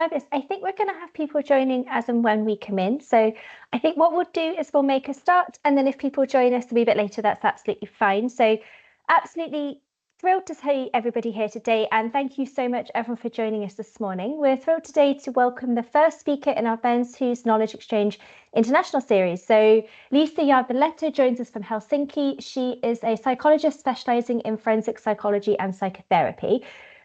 Fabulous. I think we're going to have people joining as and when we come in. So I think what we'll do is we'll make a start, and then if people join us a wee bit later, that's absolutely fine. So absolutely thrilled to see everybody here today, and thank you so much everyone for joining us this morning. We're thrilled today to welcome the first speaker in our Hoose Knowledge Exchange International Series. So Liisa Järvilehto joins us from Helsinki. She is a psychologist specialising in forensic psychology and psychotherapy.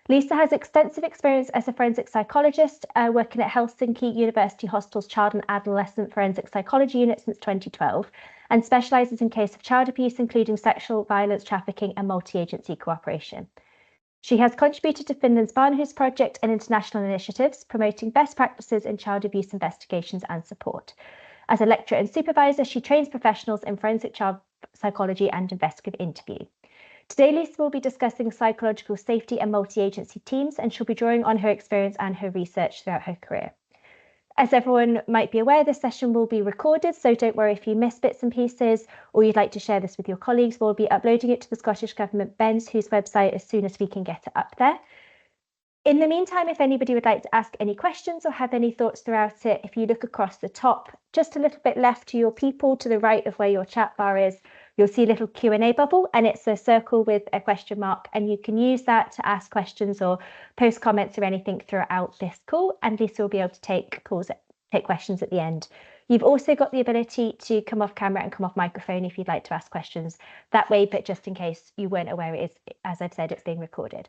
Liisa has extensive experience as a forensic psychologist, working at Helsinki University Hospital's Child and Adolescent Forensic Psychology Unit since 2012, and specialises in case of child abuse, including sexual violence, trafficking, and multi-agency cooperation. She has contributed to Finland's Barnahus project and international initiatives, promoting best practices in child abuse investigations and support. As a lecturer and supervisor, she trains professionals in forensic child psychology and investigative interview. Today, Liisa will be discussing psychological safety and multi-agency teams, and she'll be drawing on her experience and her research throughout her career. As everyone might be aware, this session will be recorded, so don't worry if you miss bits and pieces or you'd like to share this with your colleagues. We'll be uploading it to the Scottish Government Bairns Hoose website as soon as we can get it up there. In the meantime, if anybody would like to ask any questions or have any thoughts throughout it, if you look across the top, just a little bit left to your people, to the right of where your chat bar is, you'll see a little Q&A bubble, and it's a circle with a question mark, and you can use that to ask questions or post comments or anything throughout this call, and Liisa will be able to take questions at the end. You've also got the ability to come off camera and come off microphone if you'd like to ask questions that way, but just in case you weren't aware, it is, as I've said, it's being recorded.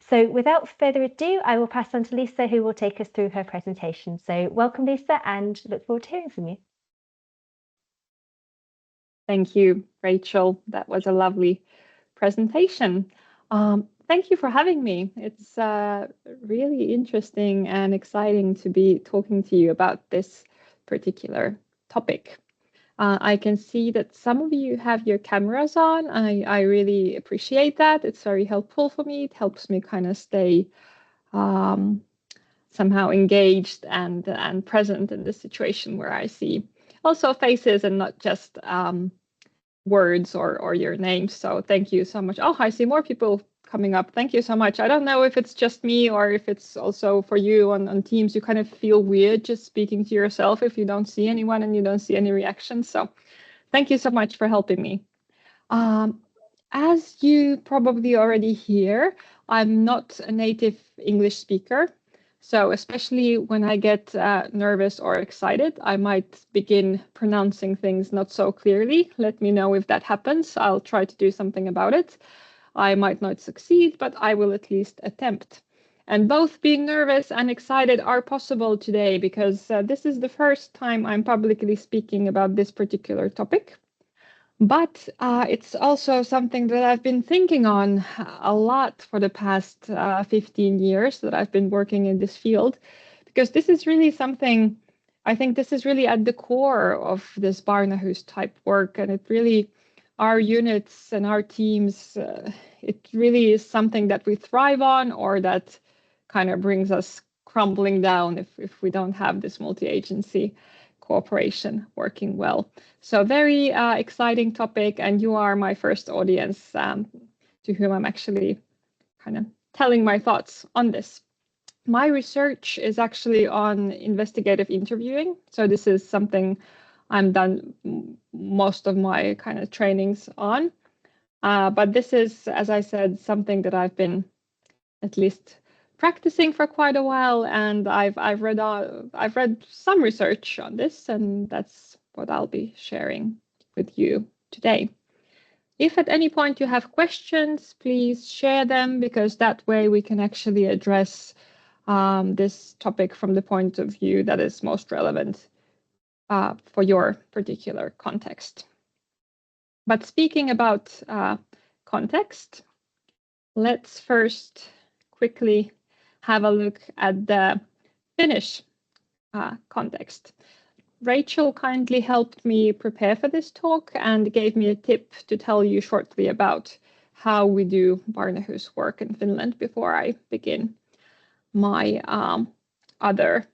So without further ado, I will pass on to Liisa, who will take us through her presentation. So welcome, Liisa, and look forward to hearing from you. Thank you, Rachel. That was a lovely presentation. Thank you for having me. It's really interesting and exciting to be talking to you about this particular topic. I can see that some of you have your cameras on. I really appreciate that. It's very helpful for me. It helps me kind of stay somehow engaged and present in the situation where I see also faces and not just words or your names. So thank you so much. Oh, I see more people coming up. Thank you so much. I don't know if it's just me or if it's also for you on Teams. You kind of feel weird just speaking to yourself if you don't see anyone and you don't see any reactions. So thank you so much for helping me. As you probably already hear, I'm not a native English speaker. So especially when I get nervous or excited, I might begin pronouncing things not so clearly. Let me know if that happens. I'll try to do something about it. I might not succeed, but I will at least attempt. And both being nervous and excited are possible today because this is the first time I'm publicly speaking about this particular topic. But it's also something that I've been thinking on a lot for the past 15 years that I've been working in this field, because this is really something, I think this is really at the core of this Barnahus type work. And it really, our units and our teams, it really is something that we thrive on or that kind of brings us crumbling down if we don't have this multi-agency cooperation working well. So very exciting topic, and you are my first audience to whom I'm actually kind of telling my thoughts on this. My research is actually on investigative interviewing. So this is something I'm done most of my kind of trainings on. But this is, as I said, something that I've been at least practicing for quite a while, and I've read some research on this, and that's what I'll be sharing with you today. If at any point you have questions, please share them, because that way we can actually address this topic from the point of view that is most relevant for your particular context. But speaking about context, let's first quickly have a look at the Finnish context. Rachel kindly helped me prepare for this talk and gave me a tip to tell you shortly about how we do Barnahus work in Finland before I begin my other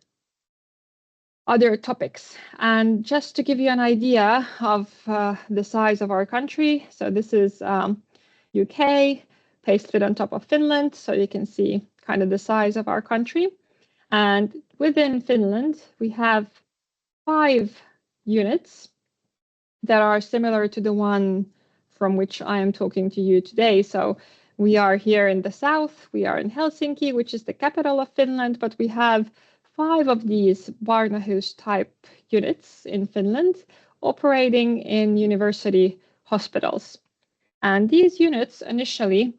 topics. And just to give you an idea of the size of our country, so this is UK, pasted on top of Finland, so you can see kind of the size of our country. And within Finland, we have 5 units that are similar to the one from which I am talking to you today. So we are here in the south, we are in Helsinki, which is the capital of Finland, but we have 5 of these Barnahus type units in Finland operating in university hospitals. And these units initially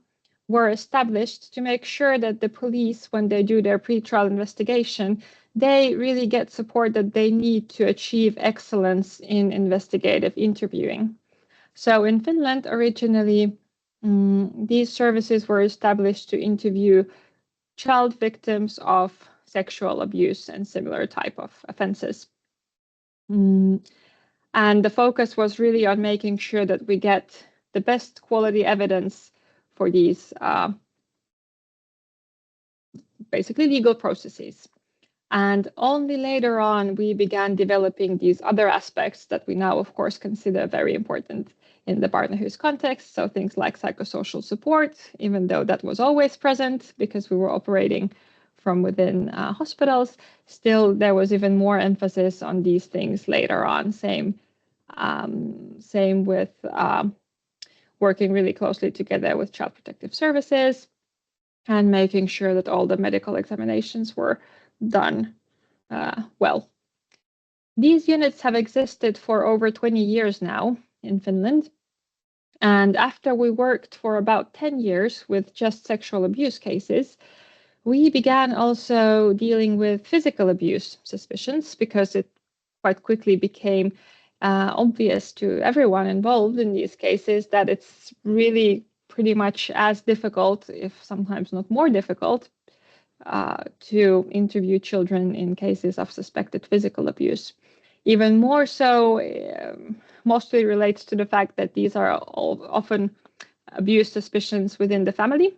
were established to make sure that the police, when they do their pre-trial investigation, they really get support that they need to achieve excellence in investigative interviewing. So in Finland, originally, these services were established to interview child victims of sexual abuse and similar type of offenses. And the focus was really on making sure that we get the best quality evidence for these basically legal processes. And only later on, we began developing these other aspects that we now, of course, consider very important in the Barnahus context. So things like psychosocial support, even though that was always present because we were operating from within hospitals, still there was even more emphasis on these things later on. Same with working really closely together with Child Protective Services and making sure that all the medical examinations were done well. These units have existed for over 20 years now in Finland. And after we worked for about 10 years with just sexual abuse cases, we began also dealing with physical abuse suspicions because it quite quickly became obvious to everyone involved in these cases that it's really pretty much as difficult, if sometimes not more difficult, to interview children in cases of suspected physical abuse. Even more so, mostly relates to the fact that these are often abuse suspicions within the family.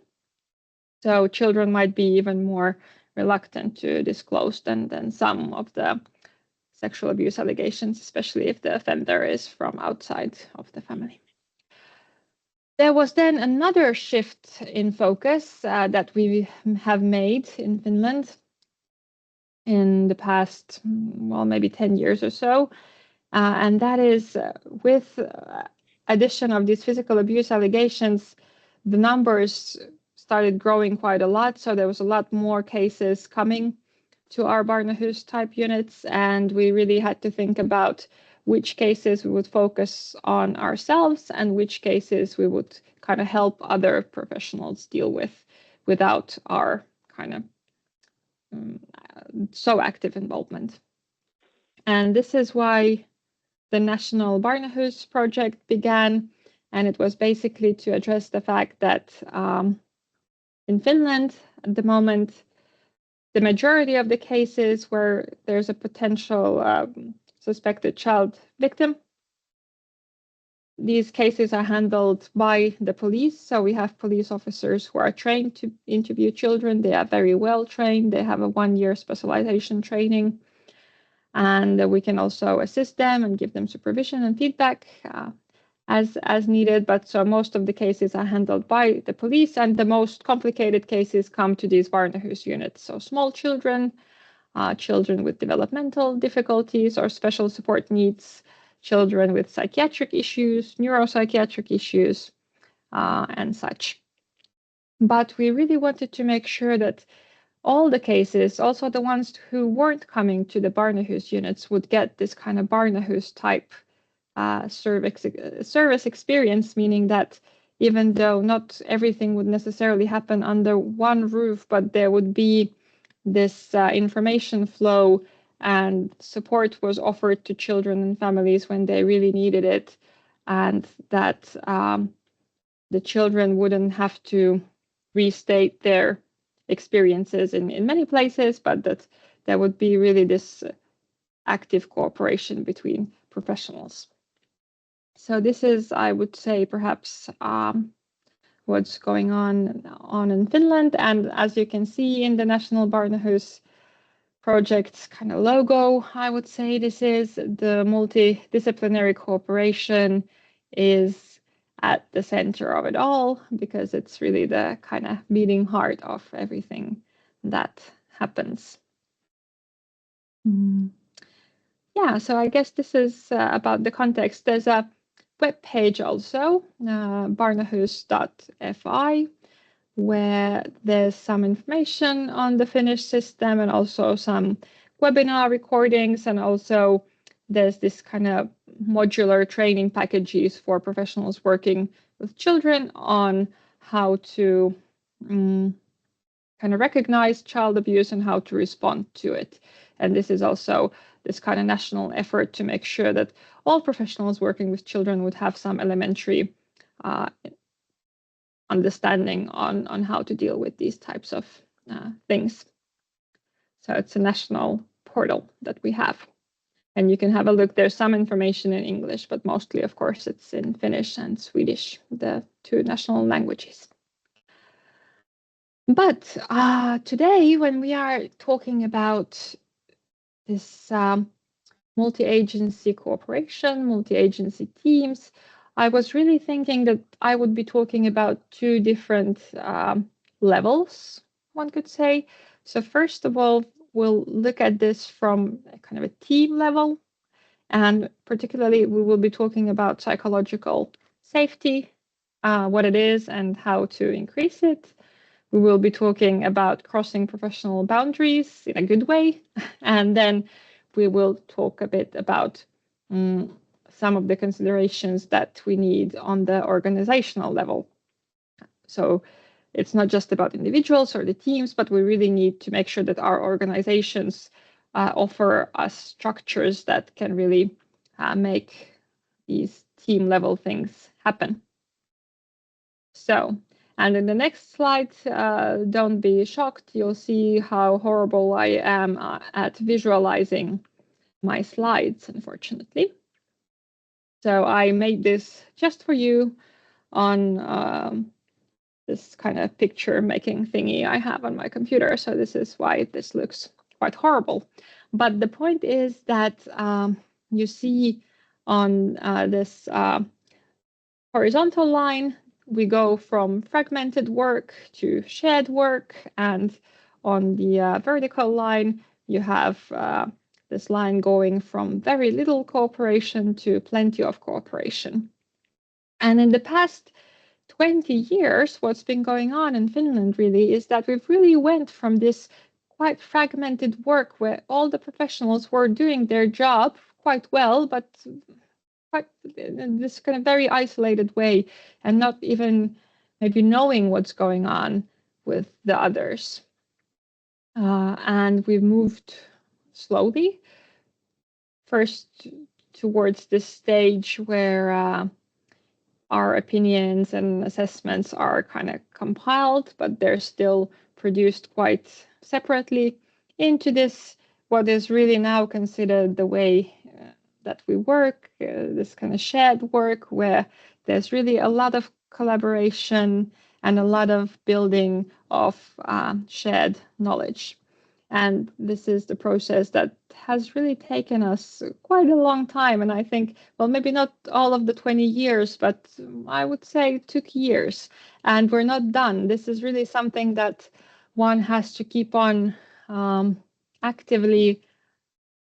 So children might be even more reluctant to disclose than some of the sexual abuse allegations, especially if the offender is from outside of the family. There was then another shift in focus that we have made in Finland in the past, well, maybe 10 years or so. And that is with addition of these physical abuse allegations, the numbers started growing quite a lot. So there was a lot more cases coming to our Barnahus type units. And we really had to think about which cases we would focus on ourselves and which cases we would kind of help other professionals deal with without our kind of so active involvement. And this is why the National Barnahus project began. And it was basically to address the fact that in Finland, at the moment, the majority of the cases where there's a potential suspected child victim, these cases are handled by the police. So we have police officers who are trained to interview children. They are very well trained. They have a 1-year specialization training. And we can also assist them and give them supervision and feedback as needed. But so most of the cases are handled by the police, and the most complicated cases come to these Barnahus units. So small children, children with developmental difficulties or special support needs, children with psychiatric issues, neuropsychiatric issues, and such. But we really wanted to make sure that all the cases, also the ones who weren't coming to the Barnahus units, would get this kind of Barnahus type service experience, meaning that even though not everything would necessarily happen under one roof, but there would be this information flow and support was offered to children and families when they really needed it, and that the children wouldn't have to restate their experiences in many places, but that there would be really this active cooperation between professionals. So this is, I would say, perhaps what's going on in Finland. And as you can see in the National Barnahus project's kind of logo, I would say this is the multidisciplinary cooperation is at the center of it all, because it's really the kind of beating heart of everything that happens. Yeah, so I guess this is about the context. There's a web page also, barnahus.fi, where there's some information on the Finnish system and also some webinar recordings, and also there's this kind of modular training packages for professionals working with children on how to kind of recognize child abuse and how to respond to it. And this is also this kind of national effort to make sure that all professionals working with children would have some elementary understanding on how to deal with these types of things. So it's a national portal that we have. And you can have a look. There's some information in English, but mostly, of course, it's in Finnish and Swedish, the two national languages. But today, when we are talking about this multi-agency cooperation, multi-agency teams, I was really thinking that I would be talking about two different levels, one could say. So first of all, we'll look at this from a kind of a team level, and particularly we will be talking about psychological safety, what it is and how to increase it. We will be talking about crossing professional boundaries in a good way, and then we will talk a bit about some of the considerations that we need on the organizational level. So it's not just about individuals or the teams, but we really need to make sure that our organizations offer us structures that can really make these team level things happen. So, and in the next slide, don't be shocked. You'll see how horrible I am at visualizing my slides, unfortunately. So I made this just for you on this kind of picture making thingy I have on my computer. So this is why this looks quite horrible. But the point is that you see on this horizontal line, we go from fragmented work to shared work, and on the vertical line, you have this line going from very little cooperation to plenty of cooperation. And in the past 20 years, what's been going on in Finland really is that we've really went from this quite fragmented work where all the professionals were doing their job quite well, but quite in this kind of very isolated way, and not even maybe knowing what's going on with the others. And we've moved slowly first towards this stage where our opinions and assessments are kind of compiled, but they're still produced quite separately into this, what is really now considered the way that we work, this kind of shared work where there's really a lot of collaboration and a lot of building of shared knowledge. And this is the process that has really taken us quite a long time. And I think, well, maybe not all of the 20 years, but I would say it took years. And we're not done. This is really something that one has to keep on actively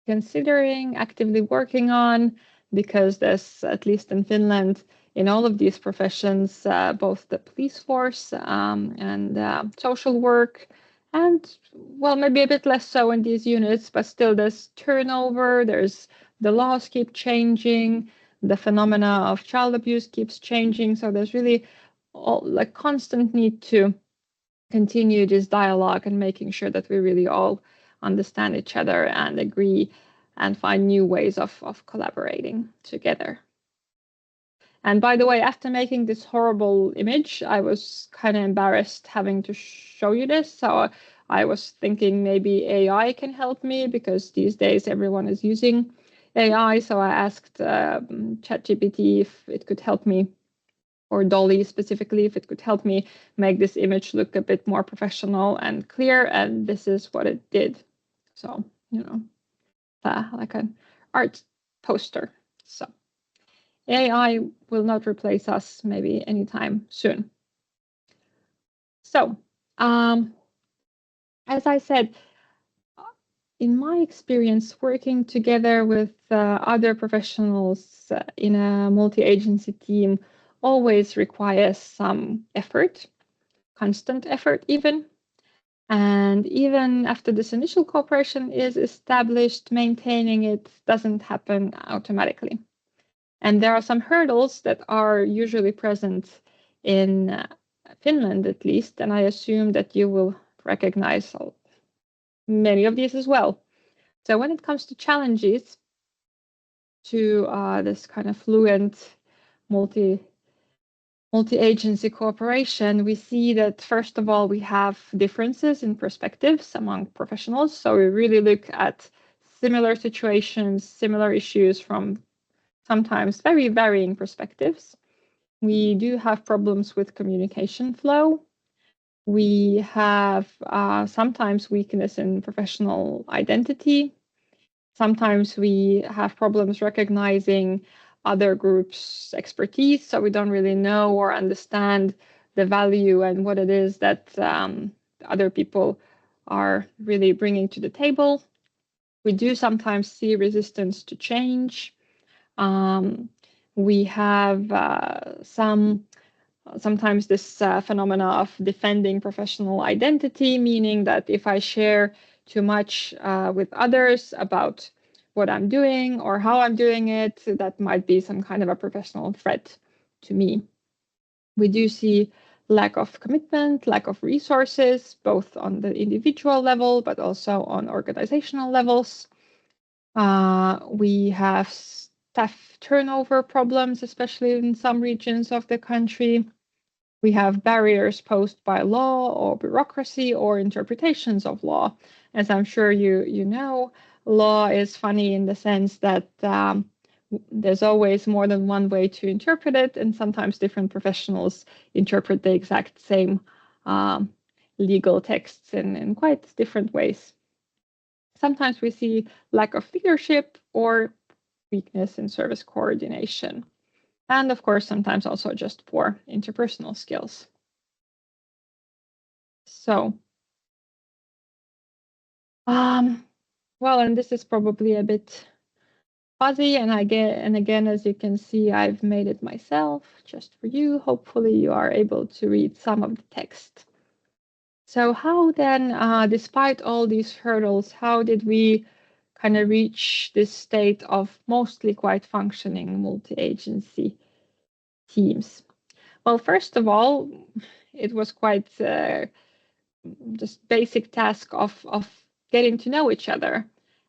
considering, actively working on, because there's, at least in Finland, in all of these professions, both the police force and social work, and, well, maybe a bit less so in these units, but still there's turnover, there's the laws keep changing, the phenomena of child abuse keeps changing. So there's really like constant need to continue this dialogue and making sure that we really all understand each other and agree and find new ways of collaborating together. And by the way, after making this horrible image, I was kind of embarrassed having to show you this. So I was thinking maybe AI can help me, because these days everyone is using AI. So I asked ChatGPT if it could help me, or Dolly specifically, if it could help me make this image look a bit more professional and clear. And this is what it did. So, you know, like an art poster. So AI will not replace us maybe anytime soon. So, as I said, in my experience, working together with other professionals in a multi-agency team always requires some effort, constant effort even. And even after this initial cooperation is established, maintaining it doesn't happen automatically. And there are some hurdles that are usually present in Finland, at least, and I assume that you will recognize many of these as well. So when it comes to challenges to this kind of fluent multi-agency cooperation, we see that first of all, we have differences in perspectives among professionals. So we really look at similar situations, similar issues from sometimes very varying perspectives. We do have problems with communication flow. We have sometimes weakness in professional identity. Sometimes we have problems recognizing other groups' expertise, so we don't really know or understand the value and what it is that other people are really bringing to the table. We do sometimes see resistance to change. We have sometimes this phenomena of defending professional identity, meaning that if I share too much with others about what I'm doing or how I'm doing it, that might be some kind of a professional threat to me. We do see lack of commitment, lack of resources, both on the individual level, but also on organizational levels. We have staff turnover problems, especially in some regions of the country. We have barriers posed by law or bureaucracy or interpretations of law. As I'm sure you know, law is funny in the sense that there's always more than one way to interpret it, and sometimes different professionals interpret the exact same legal texts in quite different ways. Sometimes we see lack of leadership or weakness in service coordination. And of course, sometimes also just poor interpersonal skills. So, well, and this is probably a bit fuzzy, and again, as you can see, I've made it myself just for you. Hopefully you are able to read some of the text. So how then, despite all these hurdles, how did we kind of reach this state of mostly quite functioning multi-agency teams? Well, first of all, it was quite just basic task of getting to know each other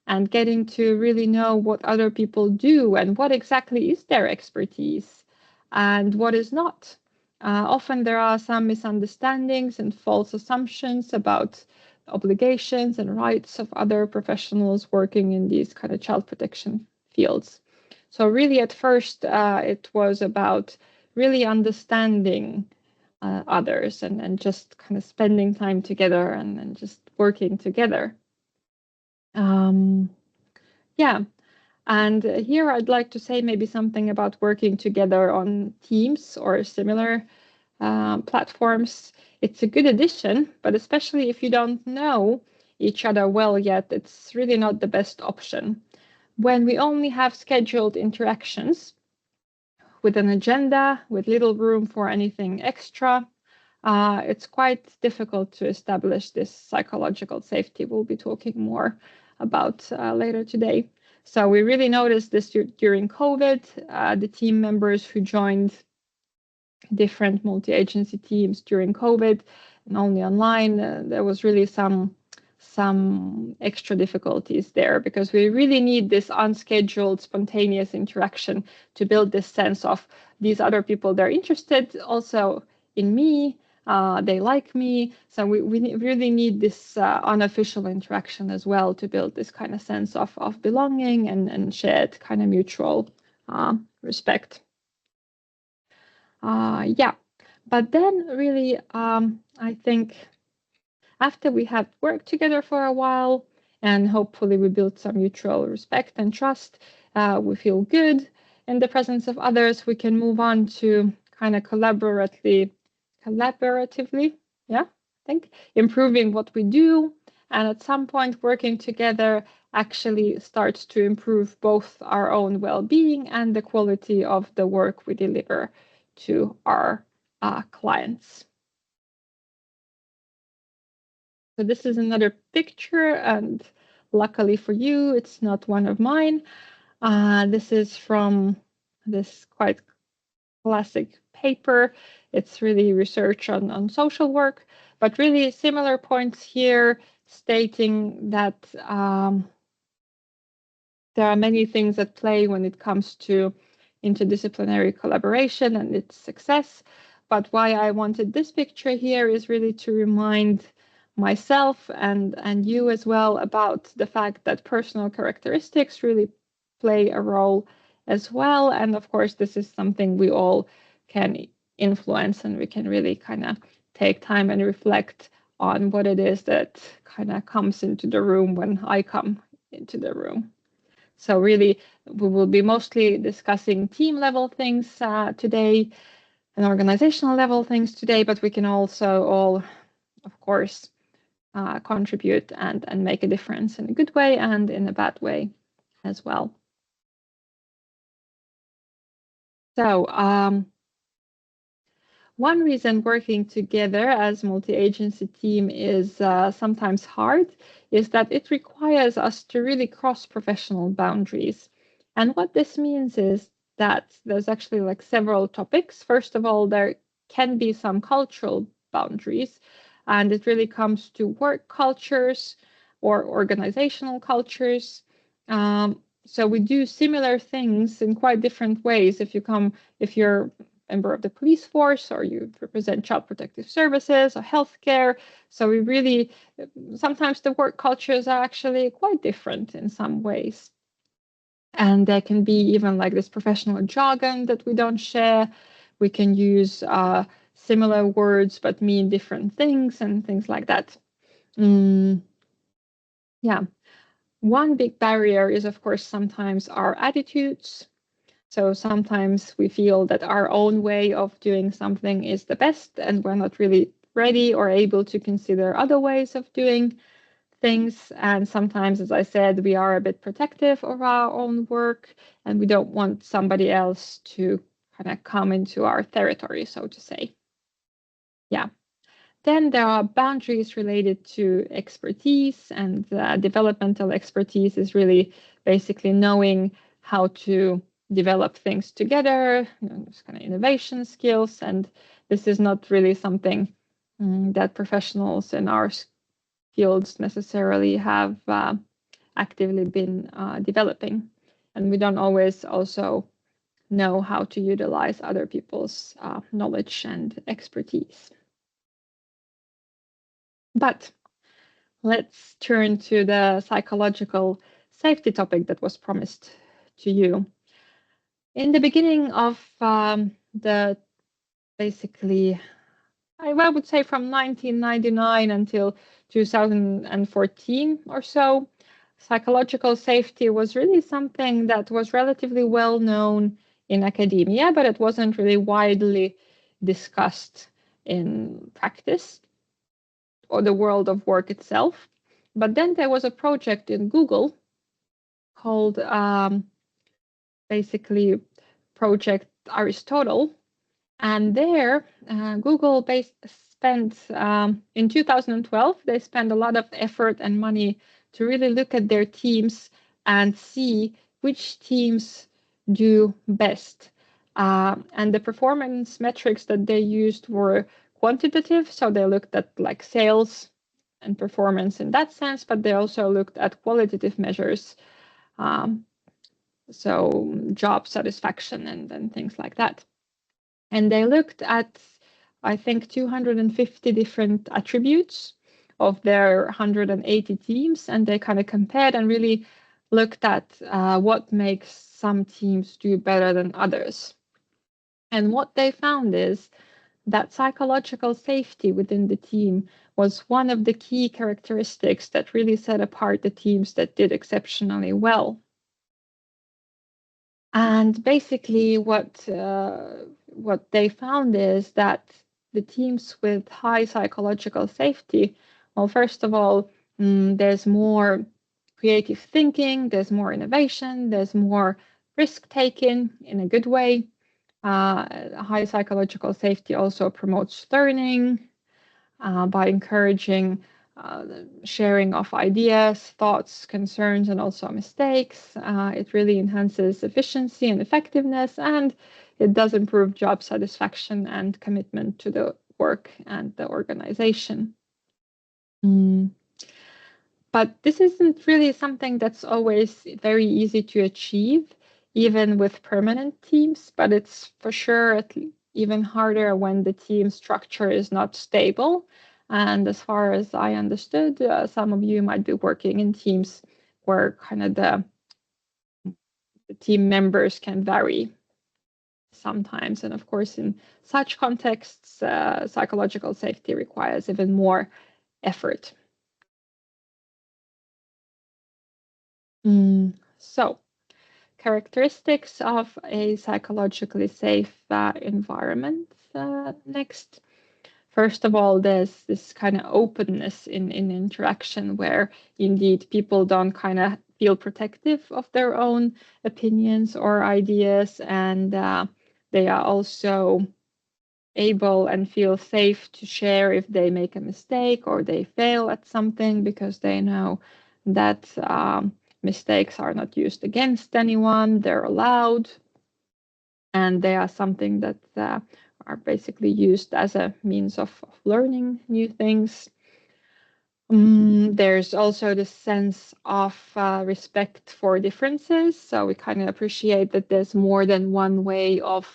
and getting to really know what other people do and what exactly is their expertise and what is not. Often there are some misunderstandings and false assumptions about obligations and rights of other professionals working in these kind of child protection fields. So really at first it was about really understanding others and just kind of spending time together and just working together. Yeah, and here I'd like to say maybe something about working together on Teams or similar platforms. It's a good addition, but especially if you don't know each other well yet, it's really not the best option. When we only have scheduled interactions with an agenda, with little room for anything extra, it's quite difficult to establish this psychological safety. We'll be talking more about later today. So we really noticed this during COVID. The team members who joined different multi-agency teams during COVID and only online, there was really some extra difficulties there because we really need this unscheduled, spontaneous interaction to build this sense of these other people, they're interested also in me, they like me. So we really need this unofficial interaction as well to build this kind of sense of belonging and shared kind of mutual respect. Yeah, but then really, I think after we have worked together for a while and hopefully we built some mutual respect and trust, we feel good in the presence of others, we can move on to kind of collaboratively, yeah, I think, improving what we do And at some point, working together actually starts to improve both our own well-being and the quality of the work we deliver to our clients. So this is another picture, and luckily for you, it's not one of mine. This is from this quite classic paper. It's really research on social work, but really similar points here, stating that there are many things at play when it comes to interdisciplinary collaboration and its success. But why I wanted this picture here is really to remind myself and you as well about the fact that personal characteristics really play a role as well. And of course, this is something we all can influence, and we can really kind of take time and reflect on what it is that kind of comes into the room when I come into the room. So really, we will be mostly discussing team level things today and organizational level things today, but we can also all, of course, contribute and make a difference in a good way and in a bad way as well. So one reason working together as multi-agency team is sometimes hard is that it requires us to really cross professional boundaries. And what this means is that there's actually like several topics. First of all, there can be some cultural boundaries, and it really comes to work cultures or organizational cultures. So we do similar things in quite different ways. If you're a member of the police force, or you represent child protective services or healthcare. So we really, sometimes the work cultures are actually quite different in some ways. And there can be even like this professional jargon that we don't share. We can use similar words but mean different things and things like that. Yeah. One big barrier is, of course, sometimes our attitudes. So sometimes we feel that our own way of doing something is the best, and we're not really ready or able to consider other ways of doing things. And sometimes, as I said, we are a bit protective of our own work, and we don't want somebody else to kind of come into our territory, so to say. Yeah. Then there are boundaries related to expertise, and developmental expertise is really basically knowing how to develop things together, kind of innovation skills. And this is not really something that professionals in our fields necessarily have actively been developing. And we don't always also know how to utilize other people's knowledge and expertise. But let's turn to the psychological safety topic that was promised to you. In the beginning of the basically, I would say from 1999 until 2014 or so, psychological safety was really something that was relatively well known in academia, but it wasn't really widely discussed in practice or the world of work itself. But then there was a project in Google called basically Project Aristotle. And there, Google spent, in 2012, they spent a lot of effort and money to really look at their teams and see which teams do best. And the performance metrics that they used were quantitative, so they looked at like sales and performance in that sense, but they also looked at qualitative measures, so job satisfaction and things like that. And they looked at, I think, 250 different attributes of their 180 teams, and they kind of compared and really looked at what makes some teams do better than others. And what they found is that psychological safety within the team was one of the key characteristics that really set apart the teams that did exceptionally well. And basically what they found is that the teams with high psychological safety, well, first of all, There's more creative thinking, there's more innovation, there's more risk-taking in a good way. High psychological safety also promotes learning by encouraging the sharing of ideas, thoughts, concerns, and also mistakes. It really enhances efficiency and effectiveness, and it does improve job satisfaction and commitment to the work and the organization. But this isn't really something that's always very easy to achieve, even with permanent teams, but it's for sure even harder when the team structure is not stable. And as far as I understood, some of you might be working in teams where kind of the team members can vary sometimes. And of course, in such contexts, psychological safety requires even more effort. So, characteristics of a psychologically safe environment next. First of all, there's this kind of openness in interaction where indeed people don't kind of feel protective of their own opinions or ideas, and they are also able and feel safe to share if they make a mistake or they fail at something, because they know that mistakes are not used against anyone, they're allowed, and they are something that are basically used as a means of learning new things. There's also the sense of respect for differences. So we kind of appreciate that there's more than one way of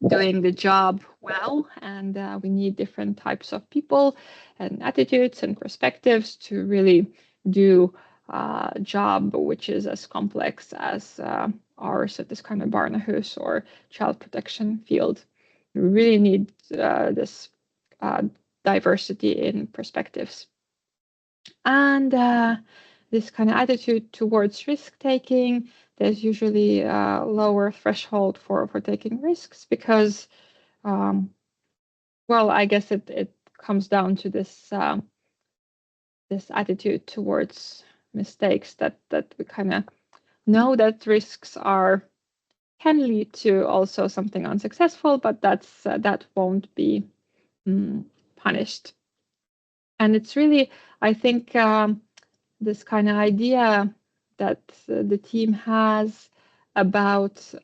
doing the job well, and we need different types of people and attitudes and perspectives to really do a job which is as complex as ours at this kind of Barnahus or child protection field. We really need this diversity in perspectives. And this kind of attitude towards risk-taking, there's usually a lower threshold for taking risks because, well, I guess it comes down to this this attitude towards mistakes that we kind of know that risks can lead to also something unsuccessful, but that won't be punished. And it's really, I think, this kind of idea that the team has about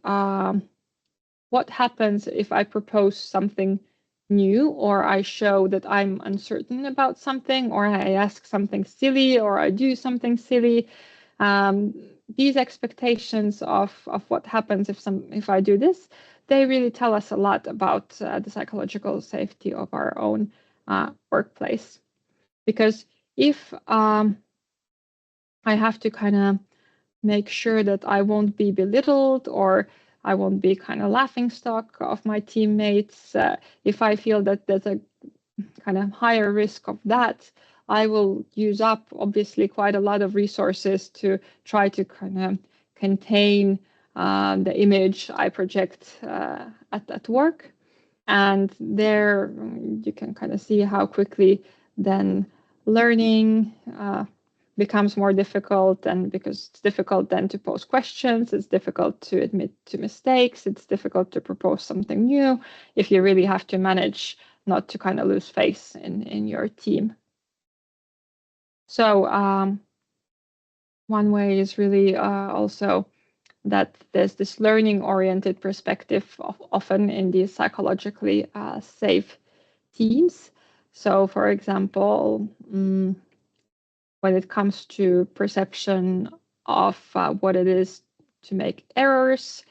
what happens if I propose something new, or I show that I'm uncertain about something, or I ask something silly, or I do something silly. These expectations of what happens if I do this, they really tell us a lot about the psychological safety of our own workplace. Because if I have to kind of make sure that I won't be belittled or I won't be kind of laughing stock of my teammates, if I feel that there's a kind of higher risk of that, I will use up obviously quite a lot of resources to try to kind of contain the image I project at work. And there you can kind of see how quickly then learning becomes more difficult, and because it's difficult then to pose questions, it's difficult to admit to mistakes, it's difficult to propose something new if you really have to manage not to kind of lose face in your team. So one way is really also that there's this learning-oriented perspective often in these psychologically safe teams. So, for example, when it comes to perception of what it is to make errors,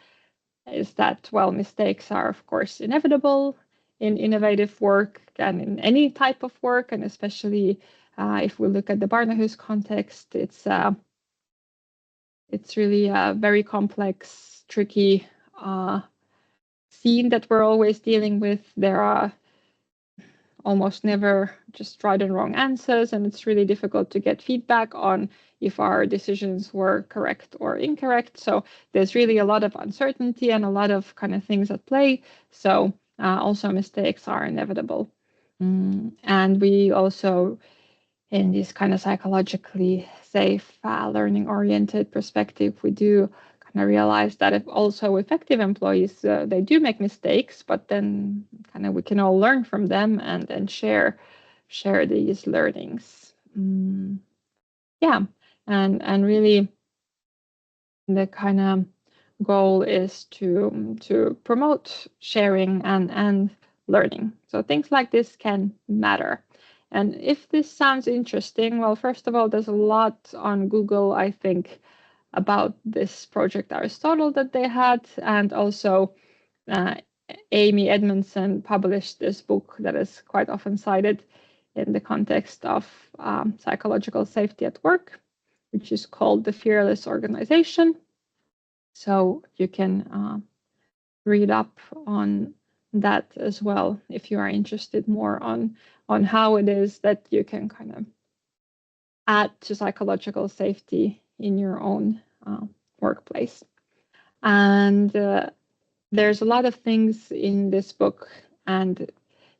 is that, well, mistakes are, of course, inevitable in innovative work and in any type of work, and especially if we look at the Barnahus context, it's really a very complex, tricky scene that we're always dealing with. There are almost never just right and wrong answers, and it's really difficult to get feedback on if our decisions were correct or incorrect. So there's really a lot of uncertainty and a lot of kind of things at play. So also mistakes are inevitable. And we also in this kind of psychologically safe, learning-oriented perspective, we do kind of realize that if also effective employees, they do make mistakes, but then kind of we can all learn from them and then share these learnings. Yeah, and really the kind of goal is to promote sharing and learning. So things like this can matter. And if this sounds interesting, well, first of all, there's a lot on Google, I think, about this project Aristotle that they had, and also Amy Edmondson published this book that is quite often cited in the context of psychological safety at work, which is called The Fearless Organization. So you can read up on that as well if you are interested more on how it is that you can kind of add to psychological safety in your own workplace. And there's a lot of things in this book and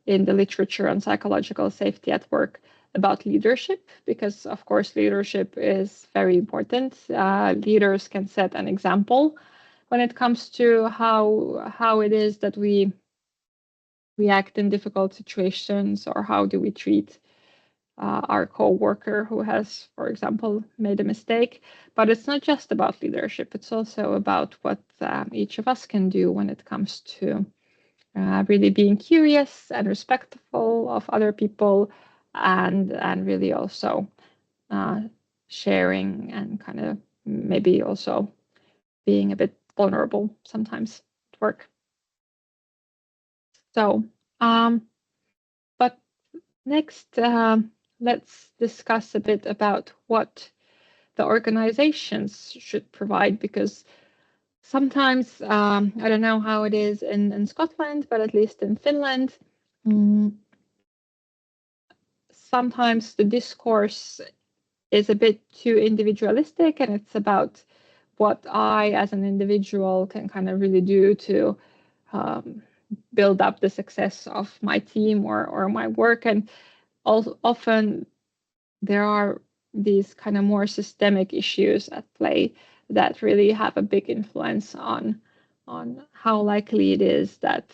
in the literature on psychological safety at work about leadership, because of course leadership is very important. Leaders can set an example when it comes to how it is that we react in difficult situations, or how do we treat our co-worker who has, for example, made a mistake. But it's not just about leadership, it's also about what each of us can do when it comes to really being curious and respectful of other people, and really also sharing and kind of maybe also being a bit vulnerable sometimes at work. So, but next, let's discuss a bit about what the organizations should provide, because sometimes, I don't know how it is in Scotland, but at least in Finland, sometimes the discourse is a bit too individualistic, and it's about what I as an individual can kind of really do to build up the success of my team or my work. And also often there are these kind of more systemic issues at play that really have a big influence on how likely it is that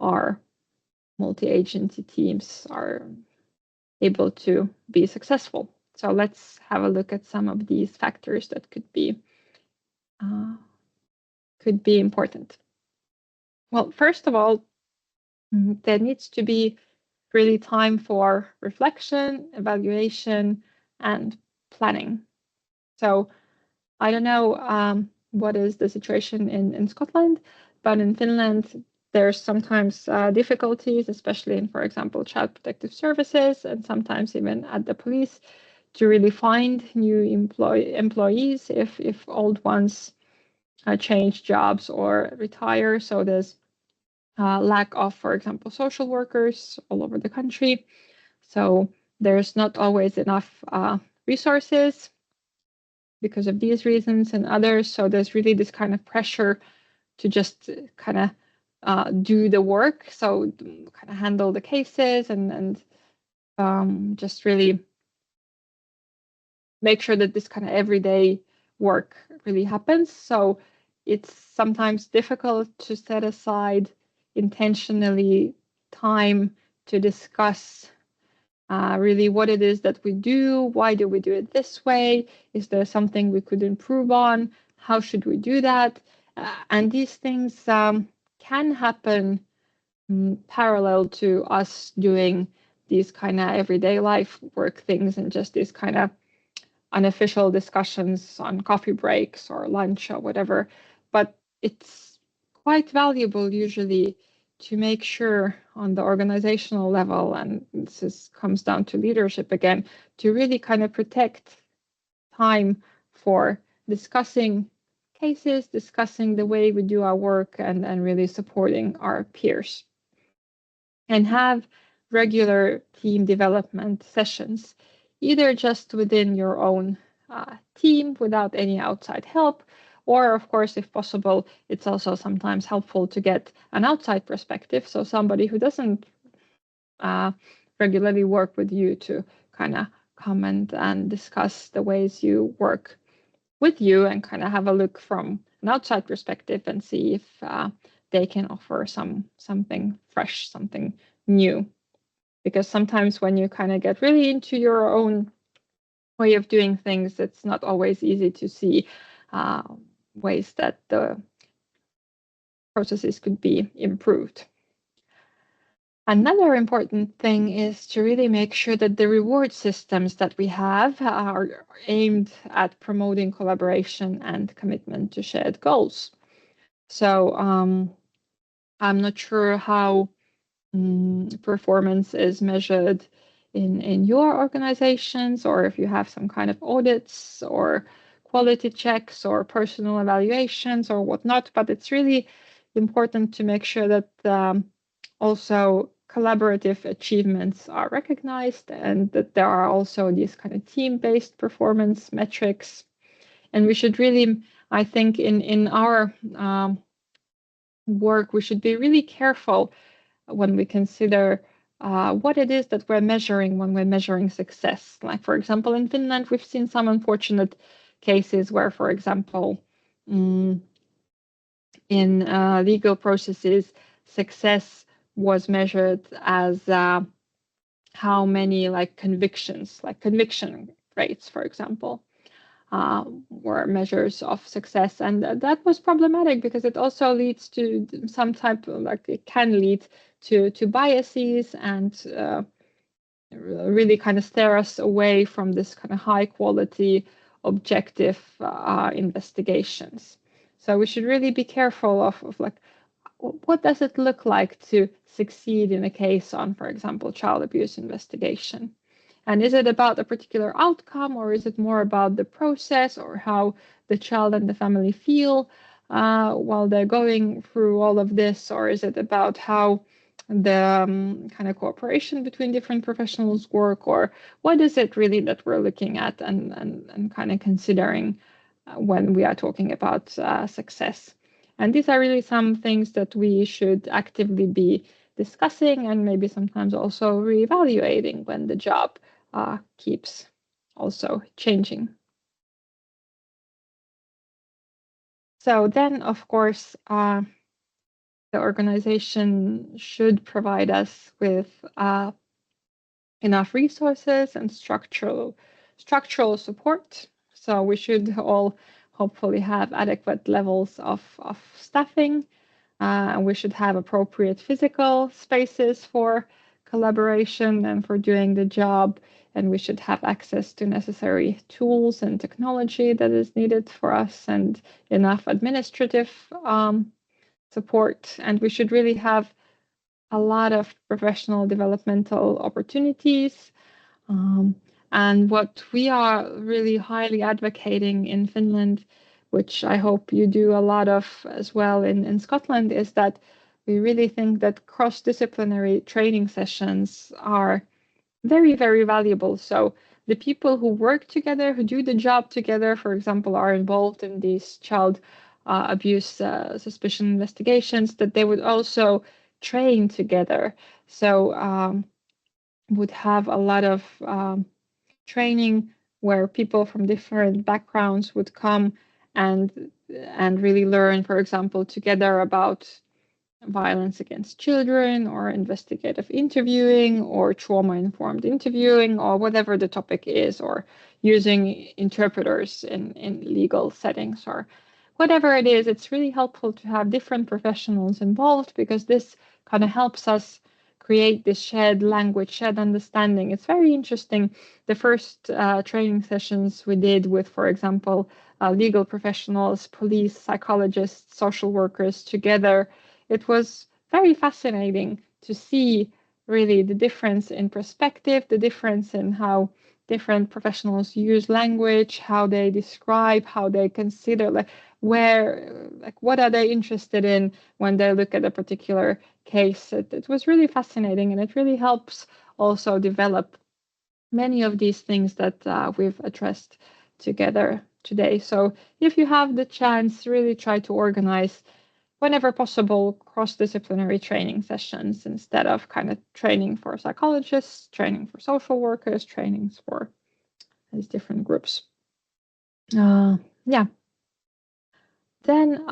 our multi-agency teams are able to be successful. So let's have a look at some of these factors that could be important. Well, first of all, there needs to be really time for reflection, evaluation, and planning. So I don't know what is the situation in Scotland, but in Finland, there's sometimes difficulties, especially in, for example, child protective services, and sometimes even at the police, to really find new employees if old ones change jobs or retire. So there's lack of, for example, social workers all over the country. So there's not always enough resources because of these reasons and others. So there's really this kind of pressure to just kind of do the work. So kind of handle the cases and just really make sure that this kind of everyday work really happens. So it's sometimes difficult to set aside intentionally time to discuss really what it is that we do. Why do we do it this way? Is there something we could improve on? How should we do that? And these things can happen parallel to us doing these kind of everyday life work things and just these kind of unofficial discussions on coffee breaks or lunch or whatever. But it's quite valuable usually to make sure on the organizational level, and this comes down to leadership again, to really kind of protect time for discussing cases, discussing the way we do our work, and really supporting our peers. And have regular team development sessions, either just within your own team without any outside help, or of course, if possible, it's also sometimes helpful to get an outside perspective. So somebody who doesn't regularly work with you to kind of come and discuss the ways you work with you and kind of have a look from an outside perspective and see if they can offer something fresh, something new. Because sometimes when you kind of get really into your own way of doing things, it's not always easy to see ways that the processes could be improved. Another important thing is to really make sure that the reward systems that we have are aimed at promoting collaboration and commitment to shared goals. So I'm not sure how performance is measured in your organizations, or if you have some kind of audits or quality checks or personal evaluations or whatnot, but it's really important to make sure that also collaborative achievements are recognized and that there are also these kind of team-based performance metrics. And we should really, I think in our work, we should be really careful when we consider what it is that we're measuring when we're measuring success. Like, for example, in Finland, we've seen some unfortunate cases where, for example, in legal processes, success was measured as how many conviction rates, for example, were measures of success, and that was problematic because it also leads to some type of it can lead to biases and really kind of steer us away from this kind of high quality objective investigations. So we should really be careful of what does it look like to succeed in a case on, for example, child abuse investigation? And is it about a particular outcome, or is it more about the process or how the child and the family feel while they're going through all of this? Or is it about how the kind of cooperation between different professionals work? Or what is it really that we're looking at and kind of considering when we are talking about success? And these are really some things that we should actively be discussing and maybe sometimes also reevaluating when the job keeps also changing. So then, of course, the organization should provide us with enough resources and structural support. So we should all hopefully have adequate levels of staffing. And we should have appropriate physical spaces for collaboration and for doing the job. And we should have access to necessary tools and technology that is needed for us, and enough administrative support. And we should really have a lot of professional developmental opportunities. And what we are really highly advocating in Finland, which I hope you do a lot of as well in Scotland, is that we really think that cross-disciplinary training sessions are very, very valuable. So the people who work together, who do the job together, for example, are involved in these child abuse suspicion investigations, that they would also train together. So would have a lot of training where people from different backgrounds would come and really learn, for example, together about violence against children or investigative interviewing or trauma-informed interviewing or whatever the topic is, or using interpreters in legal settings or whatever it is. It's really helpful to have different professionals involved, because this kind of helps us create this shared language, shared understanding. It's very interesting. The first training sessions we did with, for example, legal professionals, police, psychologists, social workers together, it was very fascinating to see really the difference in perspective, the difference in how different professionals use language, how they describe, how they consider, what are they interested in when they look at a particular case. It was really fascinating, and it really helps also develop many of these things that we've addressed together today. So if you have the chance, really try to organize whenever possible, cross-disciplinary training sessions instead of kind of training for psychologists, training for social workers, trainings for these different groups. Yeah. Then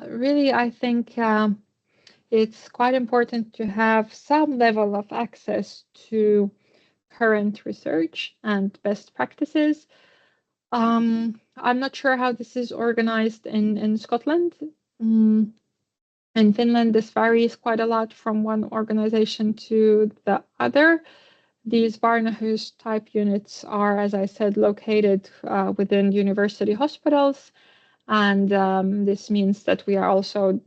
really, I think it's quite important to have some level of access to current research and best practices. I'm not sure how this is organized in Scotland. In Finland, this varies quite a lot from one organization to the other. These Barnahus type units are, as I said, located within university hospitals. And this means that we are also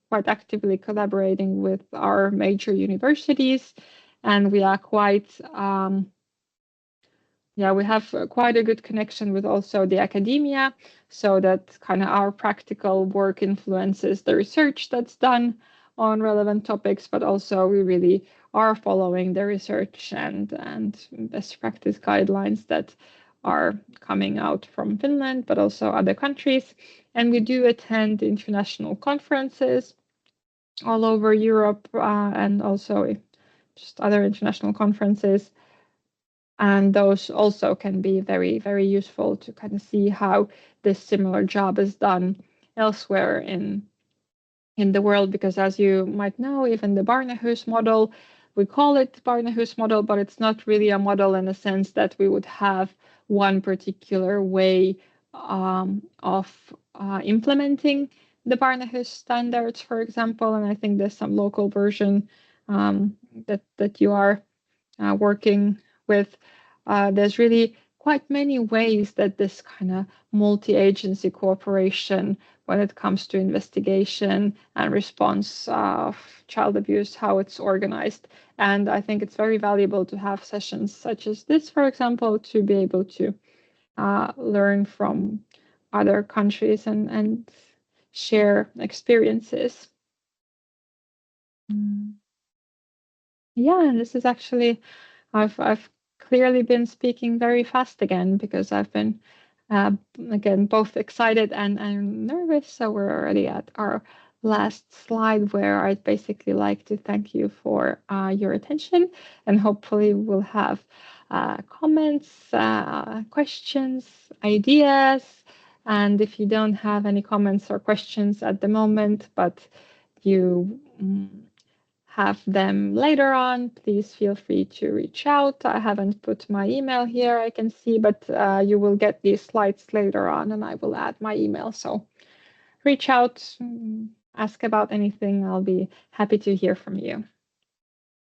quite actively collaborating with our major universities. And we are quite, we have quite a good connection with also the academia, so that kind of our practical work influences the research that's done on relevant topics, but also we really are following the research and best practice guidelines that are coming out from Finland, but also other countries. And we do attend international conferences all over Europe and also just other international conferences. And those also can be very, very useful to kind of see how this similar job is done elsewhere in the world, because as you might know, even the Barnahus model, we call it Barnahus model, but it's not really a model in the sense that we would have one particular way of implementing the Barnahus standards, for example. And I think there's some local version that you are working with. There's really quite many ways that this kind of multi-agency cooperation, when it comes to investigation and response of child abuse, how it's organized. And I think it's very valuable to have sessions such as this, for example, to be able to learn from other countries and share experiences. Yeah, and this is actually, I've clearly been speaking very fast again because I've been again both excited and nervous. So we're already at our last slide, where I'd basically like to thank you for your attention, and hopefully we'll have comments, questions, ideas. And if you don't have any comments or questions at the moment, but you have them later on, please feel free to reach out. I haven't put my email here, I can see, but you will get these slides later on and I will add my email. So reach out, ask about anything. I'll be happy to hear from you.